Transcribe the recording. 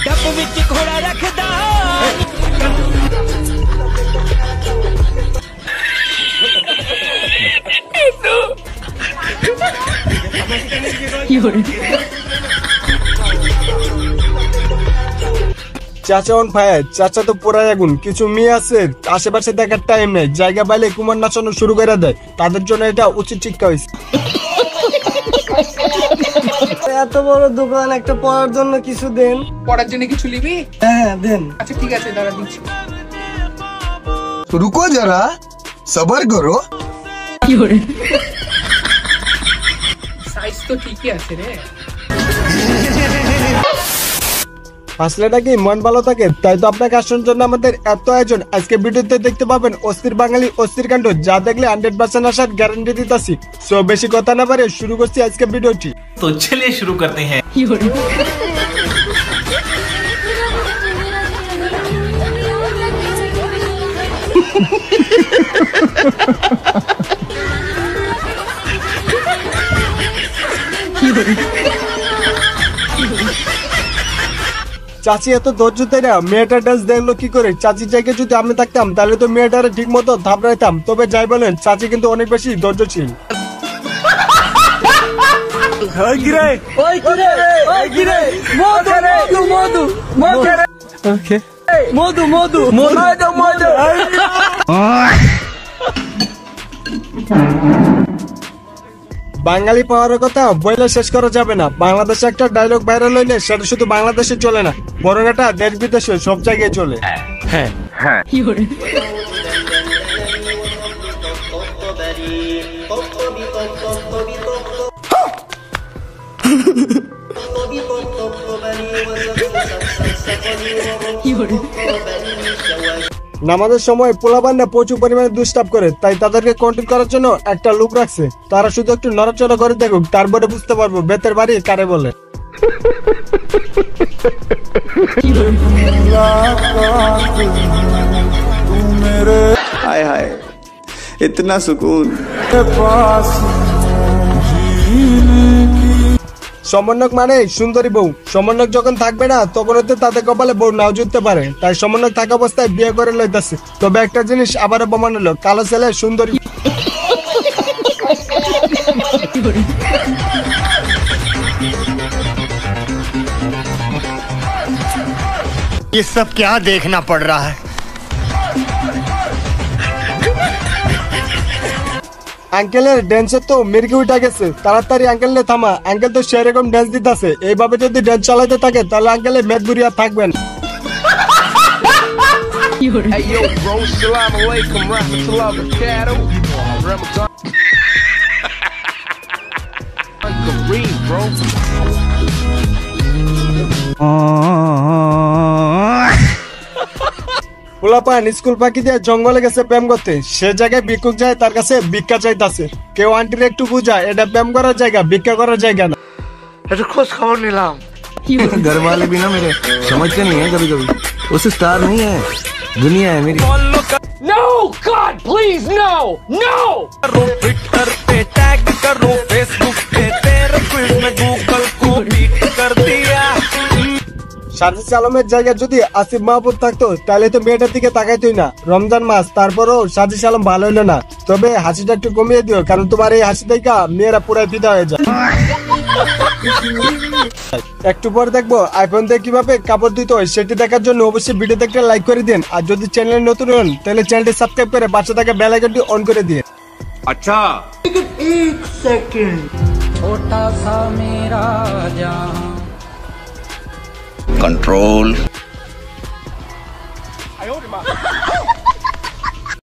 Dub विच घोड़ा रखदा চাচা অন ফায়ার, চাচা তো পুরাই আগুন। কিছু মেয়ে আছে আশেপাশে দেখার টাইম নেই, জায়গা পাইলে কুমার নাচানো শুরু করে দেয়। তাদের জন্য এটা উচিত শিক্ষা হয়েছে। এত বড় দোকান, একটা পড়ার জন্য কিছু দেন। পড়ার জন্য কিছু নিবি? হ্যাঁ দেন। আচ্ছা ঠিক আছে, দাঁড়া দিচ্ছি। रुको जरा सबर करो। সাইজ তো ঠিকই আছে রে। হাসলেটা কি মন ভালো থাকে, তাই তো আপনাকে আসার জন্য আমাদের এত আয়োজন। আজকে ভিডিওতে দেখতে পাবেন অস্থির বাঙালি অস্থির কাণ্ড, যা দেখলে 100% আসার গ্যারান্টি দিতেছি। সো বেশি কথা না পারে শুরু করছি আজকে ভিডিওটি। तो चलिए शुरू करते हैं। চাচি এত ধৈর্য দেয় না, মেয়েটার ডান্স দেখলো কি করে। চাচির জায়গায় যদি আমি থাকতাম তাহলে তো মেয়েটারে ঠিক মতো থাপড়াইতাম। তবে যাই বলেন, চাচি কিন্তু অনেক বেশি ধৈর্যশীল। বাঙালি পাওয়ার কথা বইলে শেষ করা যাবে না। বাংলাদেশে একটা ডায়লগ ভাইরাল হইলে সেটা শুধু বাংলাদেশে চলে না, বরং এটা দেশ বিদেশে সব জায়গায় চলে। হ্যাঁ হ্যাঁ। নামাজের সময় পোলাপান্না প্রচুর পরিমাণে দুষ্টাপ করে, তাই তাদেরকে কন্ট্রোল করার জন্য একটা লোক রাখছে। তারা শুধু একটু নড়াচড়া করে দেখুক, তারপরে বুঝতে পারবো বেতের বাড়ি কারে বলে। हाय हाय इतना सुकून। সমন্বয়ক মানে সুন্দরী বউ। সমন্বয়ক যখন থাকবে না তখন হতে তাদের কপালে বউ নাও জুটতে পারে, তাই সমন্বয়ক থাকা অবস্থায় বিয়ে করে লইতেছে। তবে একটা জিনিস আবারও প্রমাণ হলো, কালো ছেলে সুন্দরী। ये सब क्या देखना पड़ रहा है? আঙ্কেলের ড্যান্সের তো মির্কি উঠা গেছে, তাড়াতাড়ি আঙ্কেল নে থামা। আঙ্কেল তো সেরকম ড্যান্স দিতেছে, এইভাবে যদি ড্যান্স চালাতে থাকে তাহলে আঙ্কেলের মেদ বুড়ি আর থাকবেন। Hey yo bro, salam alaikum rahmatullah barakatuh. Ramadan Kareem bro. পোলাপান স্কুল ফাঁকি দিয়ে জঙ্গলে গেছে প্রেম করতে, সে জায়গায় ভিক্ষুক যায়, তার কাছে ভিক্ষা চাইতাছে। কেউ আন্টির একটু বুঝা, এটা প্রেম করার জায়গা, ভিক্ষা করার জায়গা না। ऐसे खोज खबर नीलाम। घर वाले भी ना मेरे समझते नहीं है, कभी कभी उस स्टार नहीं है, दुनिया है मेरी। No God please no no. करो ट्विटर पे टैग करो, फेसबुक पे तेरे क्विज में गूगल को बीट कर दिया। সাজিদ আলমের জায়গায় যদি আসিফ মাহবুব থাকতো তাহলে তো মেয়েটার দিকে তাকাইতোই না। রমজান মাস, তারপরও সাজিদ আলম ভালো হইলো না। তবে হাসিটা একটু কমিয়ে দিও, কারণ তোমার এই হাসি দেখা মেয়েরা পুরাই ফিদা হয়ে যায়। একটু পর দেখবো আইফোন দিয়ে কিভাবে কাপড় দিতে হয়, সেটি দেখার জন্য অবশ্যই ভিডিওতে একটা লাইক করে দিন। আর যদি চ্যানেলে নতুন হন তাহলে চ্যানেলটি সাবস্ক্রাইব করে পাশে থাকা বেল আইকনটি অন করে দিন। अच्छा एक सेकंड। छोटा सा मेरा जहां कंट्रोल। I owed him